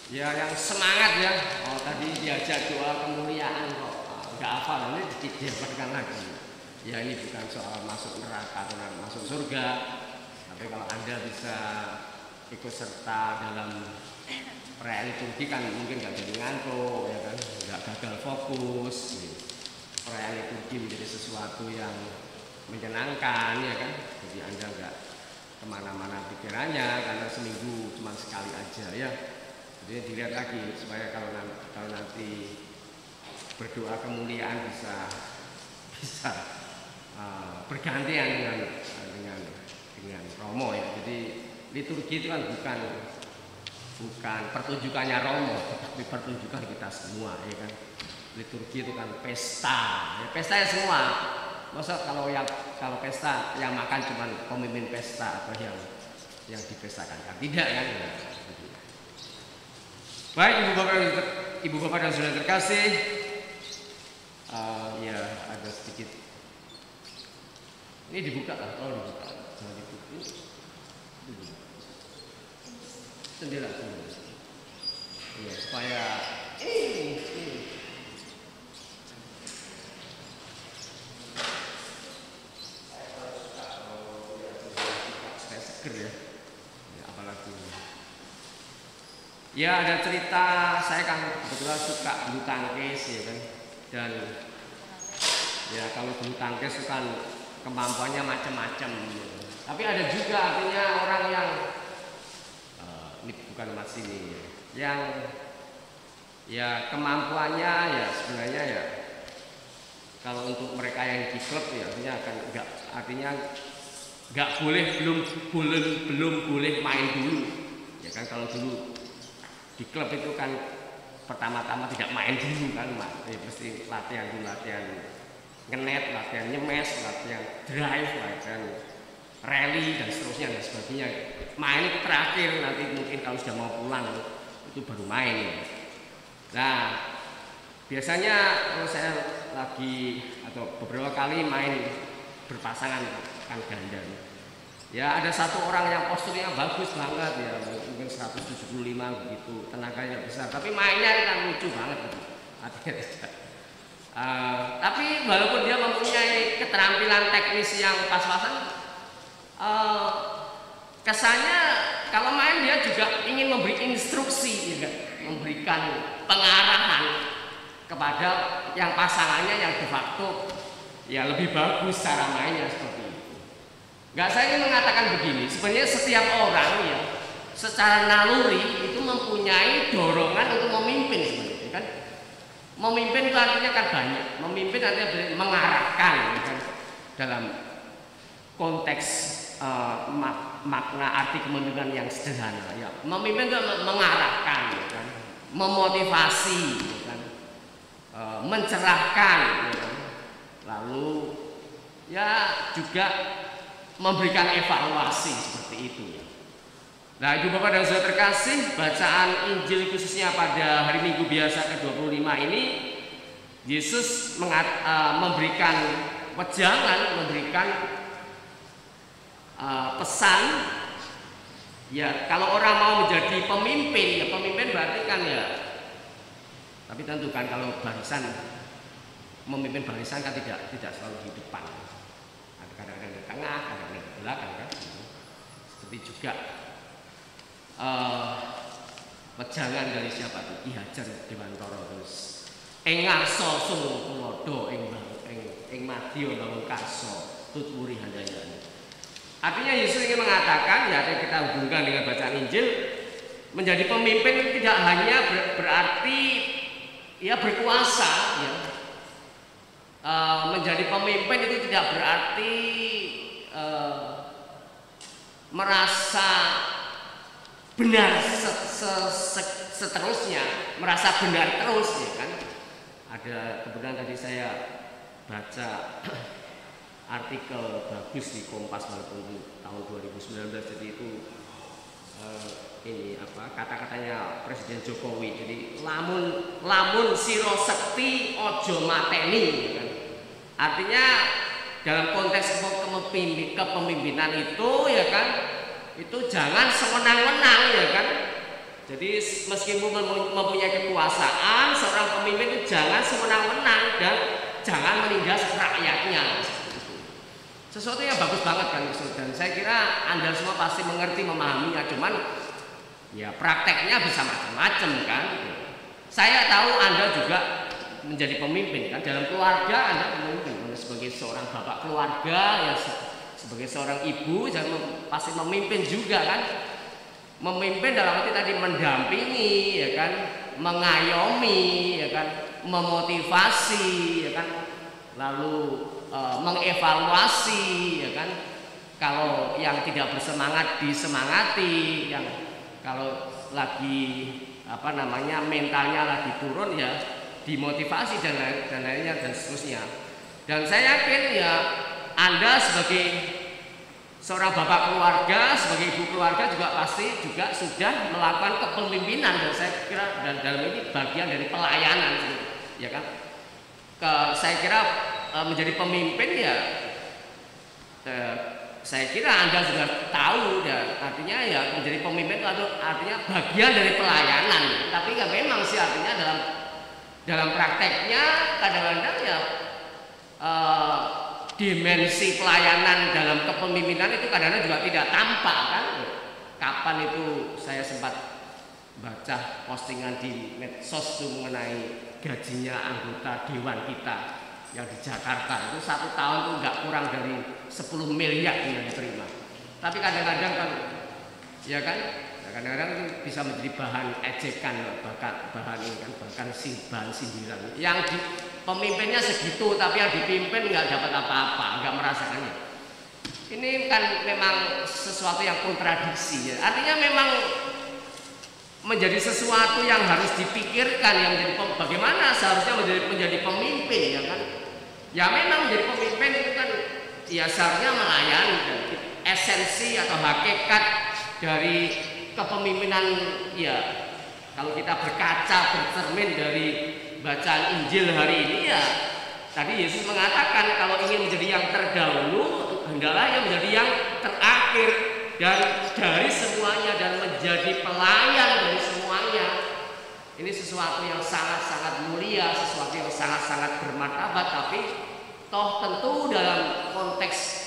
Ya yang semangat ya. Oh tadi diajak doa kemuliaan kok nggak hafal, ini diajarkan lagi. Ya ini bukan soal masuk neraka atau masuk surga, tapi kalau Anda bisa ikut serta dalam perayaan liturgi kan mungkin nggak jadi ngantuk, ya kan, nggak gagal fokus. Perayaan liturgi menjadi sesuatu yang menyenangkan, ya kan. Jadi Anda nggak kemana-mana pikirannya karena seminggu cuma sekali aja ya. Jadi dilihat lagi supaya kalau nanti berdoa kemuliaan bisa bergantian dengan Romo ya. Jadi liturgi itu kan bukan pertunjukannya Romo, tapi pertunjukan kita semua ya kan. Liturgi itu kan pesta, ya pesta ya semua. Masa kalau pesta yang makan cuma pemimpin pesta atau yang dipestakan kan tidak kan? Ya. Baik ibu bapak dan saudara terkasih, ya ada sedikit. Ini dibuka lah, kalau dibuka, jangan dibuka. Jendela. Ya supaya supaya seger ya. Apalagi. Ya ada cerita, saya kan kebetulan suka bulu tangkis ya kan, dan ya kalau bulu tangkis kan kemampuannya macam-macam. Tapi ada juga artinya orang yang ini bukan mas ini, yang ya kemampuannya ya sebenarnya ya kalau untuk mereka yang di klub ya artinya nggak boleh belum boleh main dulu ya kan. Kalau dulu di klub itu kan pertama-tama tidak main dulu kan, ya pasti latihan ngenet, latihan nyemes, latihan drive, latihan rally dan seterusnya dan sebagainya. Main itu terakhir, nanti mungkin kalau sudah mau pulang itu baru main. Nah biasanya kalau saya lagi atau beberapa kali main berpasangan kan ganda, ya ada satu orang yang posturnya bagus banget ya, mungkin 175 begitu, tenaganya besar, tapi mainnya kan lucu banget gitu. Tapi walaupun dia mempunyai keterampilan teknis yang pas-pasan, kesannya kalau main dia juga ingin memberi instruksi, ya, memberikan pengarahan kepada yang pasangannya yang de facto ya lebih bagus cara mainnya seperti itu. Nggak, saya ingin mengatakan begini, sebenarnya setiap orang ya secara naluri itu mempunyai dorongan untuk memimpin sebenarnya kan. Memimpin itu artinya kan banyak. Memimpin artinya mengarahkan ya kan? Dalam konteks makna arti kepemimpinan yang sederhana ya. Memimpin itu mengarahkan ya kan? Memotivasi ya kan? Mencerahkan ya kan? Lalu ya juga memberikan evaluasi seperti itu ya. Nah ibu bapak dan saudara terkasih, bacaan Injil khususnya pada hari Minggu biasa ke-25 ini Yesus memberikan wejangan, memberikan pesan ya. Kalau orang mau menjadi pemimpin ya, pemimpin berarti kan ya, tapi tentu kan kalau barisan, memimpin barisan kan tidak selalu di depan, kadang-kadang di tengah, kadang-kadang di belakang kan. Seperti juga wejangan dari siapa itu? Ki Hajar Dewantara terus engarso sung tulodo ing madya bangun karso tutwuri handayani. Artinya Yesus ingin mengatakan ya, kita hubungkan dengan bacaan Injil, menjadi pemimpin tidak hanya berarti ya berkuasa ya. Menjadi pemimpin itu tidak berarti merasa benar seterusnya, merasa benar terus ya kan. Ada kebetulan tadi saya baca artikel bagus di Kompas walaupun tahun 2019, jadi itu ini apa kata-katanya Presiden Jokowi, jadi lamun siro sekti ojo mateni ya kan. Artinya dalam konteks kepemimpinan itu ya kan, itu jangan sewenang-wenang ya kan. Jadi meskipun mempunyai kekuasaan, seorang pemimpin itu jangan sewenang-wenang dan jangan menindas rakyatnya. Sesuatu yang bagus banget kan, dan saya kira Anda semua pasti mengerti, memahaminya. Cuman ya prakteknya bisa macam-macam kan. Saya tahu Anda juga menjadi pemimpin kan, dalam keluarga Anda pemimpin sebagai seorang bapak keluarga, ya sebagai seorang ibu pasti memimpin juga kan. Memimpin dalam arti tadi mendampingi, ya kan, mengayomi, ya kan, memotivasi, ya kan, lalu mengevaluasi, ya kan. Kalau yang tidak bersemangat disemangati, yang kalau lagi mentalnya lagi turun ya dimotivasi dan lainnya dan seterusnya. Dan saya yakin ya Anda sebagai seorang bapak keluarga, sebagai ibu keluarga juga pasti juga sudah melakukan kepemimpinan, dan saya kira dan dalam ini bagian dari pelayanan, ya kan. Saya kira menjadi pemimpin ya, saya kira Anda sudah tahu, dan artinya ya menjadi pemimpin itu artinya bagian dari pelayanan. Tapi ya memang sih artinya dalam prakteknya kadang-kadang ya dimensi pelayanan dalam kepemimpinan itu kadang-kadang juga tidak tampak kan. Kapan itu saya sempat baca postingan di medsos mengenai gajinya anggota dewan kita yang di Jakarta itu 1 tahun itu nggak kurang dari 10 miliar yang diterima. Tapi kadang-kadang kan ya kan, kadang-kadang itu bisa menjadi bahan ejekan, bahan ini kan, bahkan bahan sindiran. Yang pemimpinnya segitu, tapi yang dipimpin nggak dapat apa-apa, nggak merasakannya. Ini kan memang sesuatu yang kontradiksi, ya. Artinya memang menjadi sesuatu yang harus dipikirkan, yang menjadi bagaimana seharusnya menjadi pemimpin, ya kan? Ya memang menjadi pemimpin itu kan ya seharusnya melayani, dan esensi atau hakikat dari kepemimpinan ya kalau kita berkaca bercermin dari bacaan Injil hari ini ya tadi Yesus mengatakan kalau ingin menjadi yang terdahulu hendaklah yang menjadi yang terakhir dan dari semuanya dan menjadi pelayan dari semuanya. Ini sesuatu yang sangat-sangat mulia, sesuatu yang sangat-sangat bermartabat, tapi toh tentu dalam konteks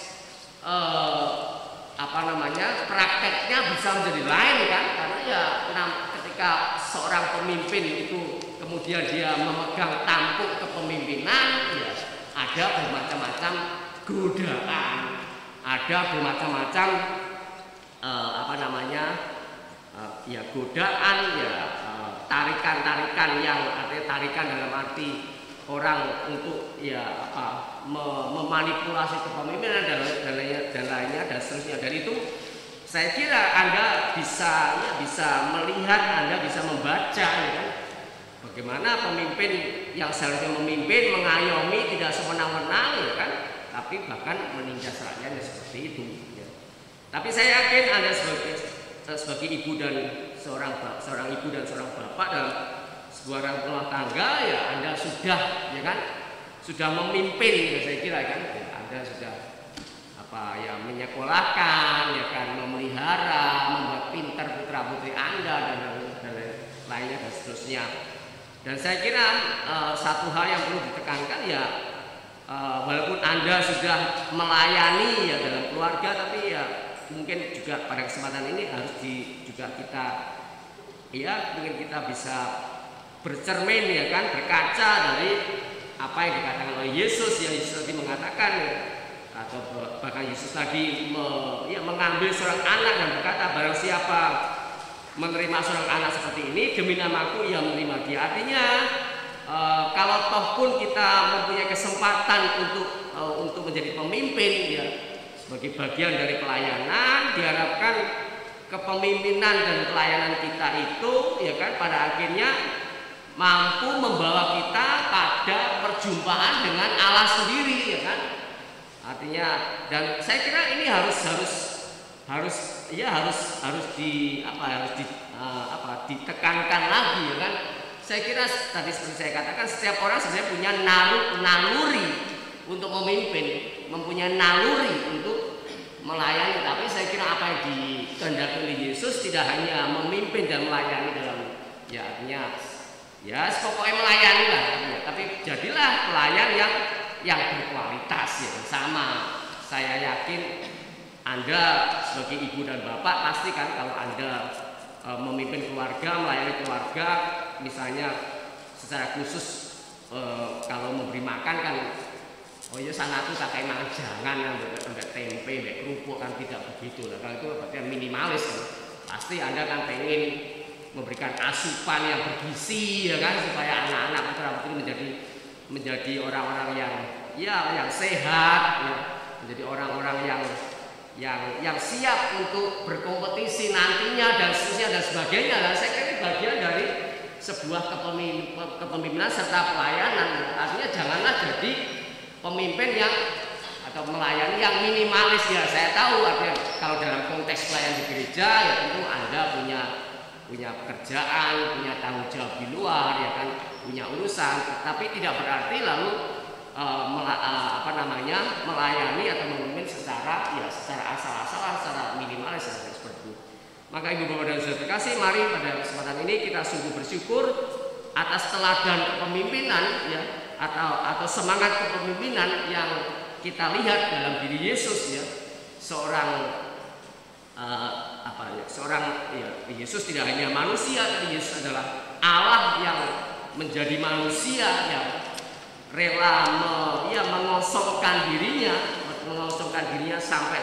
prakteknya bisa menjadi lain kan, karena ya ketika seorang pemimpin itu kemudian dia memegang tampuk kepemimpinan, ya ada bermacam-macam godaan, ada bermacam-macam godaan, ya tarikan-tarikan yang artinya tarikan dalam arti orang untuk memanipulasi kepemimpinan dan lainnya dan seterusnya. Dan itu saya kira Anda bisa melihat, Anda bisa membaca, ya kan? Bagaimana pemimpin yang seharusnya memimpin, mengayomi, tidak sewenang-wenang, ya kan? Tapi bahkan menindas rakyatnya seperti itu. Ya. Tapi saya yakin Anda sebagai ibu dan seorang ibu dan seorang bapak dalam sebuah rumah tangga, ya Anda sudah memimpin, ya saya kira kan. Ya, Anda sudah menyekolahkan, ya kan, memelihara, membuat pintar putra putri Anda dan lainnya dan seterusnya. Dan saya kira satu hal yang perlu ditekankan ya walaupun Anda sudah melayani ya dalam keluarga, tapi ya mungkin juga pada kesempatan ini harus mungkin kita bisa bercermin, ya kan, berkaca dari apa yang dikatakan oleh Yesus, yang Yesus tadi mengatakan, atau bahkan Yesus tadi mengambil seorang anak dan berkata barang siapa menerima seorang anak seperti ini demi namaku ia menerima dia. Artinya kalau toh pun kita mempunyai kesempatan untuk menjadi pemimpin, ya sebagai bagian dari pelayanan, diharapkan kepemimpinan dan pelayanan kita itu, ya kan, pada akhirnya mampu membawa kita pada perjumpaan dengan Allah sendiri, ya kan. Artinya, dan saya kira ini harus ditekankan lagi, ya kan. Saya kira tadi seperti saya katakan, setiap orang sebenarnya punya naluri untuk memimpin, mempunyai naluri untuk melayani. Tapi saya kira apa yang dikehendaki oleh Yesus tidak hanya memimpin dan melayani dalam ya artinya ya pokoknya melayani lah, tapi jadilah pelayan yang berkualitas ya. Sama saya yakin Anda sebagai ibu dan bapak pasti kan kalau Anda memimpin keluarga, melayani keluarga, misalnya secara khusus kalau memberi makan kan, oh ya sana tuh pakai jangan ambil tempe, ambil kerupuk kan, tidak begitu lah. Kalau itu berarti minimalis kan. Pasti Anda kan pengen memberikan asupan yang bergizi ya kan, supaya anak-anak betul-betul menjadi orang-orang yang sehat ya, menjadi orang-orang yang siap untuk berkompetisi nantinya dan seterusnya dan sebagainya. Dan saya kira ini bagian dari sebuah kepemimpinan serta pelayanan. Artinya janganlah jadi pemimpin yang atau melayani yang minimalis ya. Saya tahu artinya kalau dalam konteks pelayan di gereja ya tentu Anda punya pekerjaan, punya tanggung jawab di luar ya kan, punya urusan, tapi tidak berarti lalu melayani atau memimpin secara asal-asalan, secara minimalis seperti itu. Maka Ibu Bapak dan Saudara terkasih, mari pada kesempatan ini kita sungguh bersyukur atas teladan kepemimpinan ya atau semangat kepemimpinan yang kita lihat dalam diri Yesus ya. Yesus tidak hanya manusia, tapi Yesus adalah Allah yang menjadi manusia yang rela mengosongkan dirinya sampai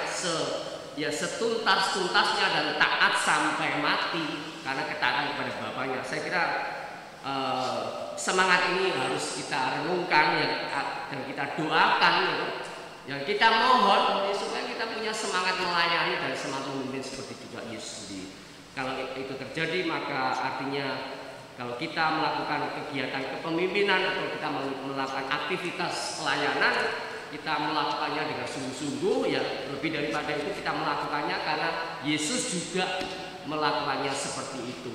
setuntas-tuntasnya dan taat sampai mati karena ketaatan kepada Bapaknya. Saya kira semangat ini harus kita renungkan ya, dan kita doakan ya, yang kita mohon supaya kita punya semangat melayani dan semangat memimpin seperti juga Yesus sendiri. Kalau itu terjadi maka artinya kalau kita melakukan kegiatan kepemimpinan atau kita melakukan aktivitas pelayanan, kita melakukannya dengan sungguh-sungguh ya. Lebih daripada itu kita melakukannya karena Yesus juga melakukannya seperti itu.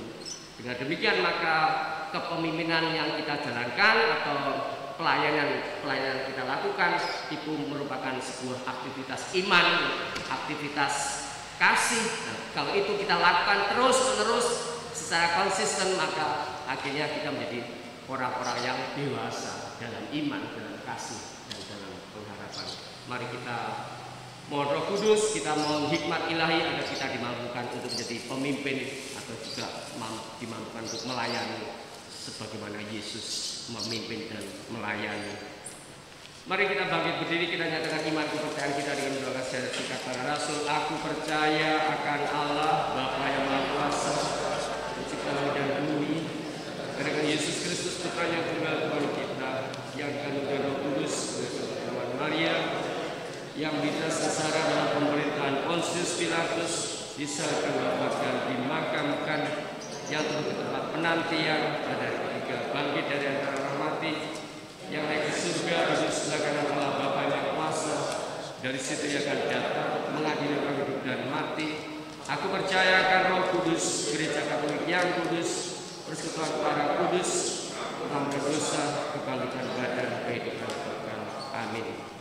Dengan demikian maka kepemimpinan yang kita jalankan atau pelayanan kita lakukan itu merupakan sebuah aktivitas iman, aktivitas kasih. Nah, kalau itu kita lakukan terus-menerus secara konsisten maka akhirnya kita menjadi orang-orang yang dewasa dalam iman, dalam kasih dan dalam pengharapan. Mari kita mohon Roh Kudus, kita mohon hikmat ilahi agar kita dimampukan untuk menjadi pemimpin atau juga dimampukan untuk melayani sebagaimana Yesus memimpin dan melayani. Mari kita bangkit berdiri, kita nyatakan iman kepercayaan kita dengan doa secara singkat para rasul. Aku percaya akan Allah Bapa yang Maha Kuasa, pencipta langit dan bumi, dan Yesus Kristus Putranya tunggal Tuhan kita, yang dikandung dari Roh Kudus bersama Maria, yang bisa sengsara dalam pemerintahan Pontius Pilatus, disalibkan wafat dan dimakamkan, yang turun ke tempat penantian pada hari ketiga, bangkit dari antara orang mati, yang naik ke surga duduk sebelah kanan Allah Bapa yang Kuasa. Dari situ ia akan datang mengadili orang hidup dan mati. Aku percaya akan Roh Kudus, Gereja Katolik yang kudus, persekutuan para kudus, pengampunan dosa, kebangkitan badan, kehidupan kekal. Amin.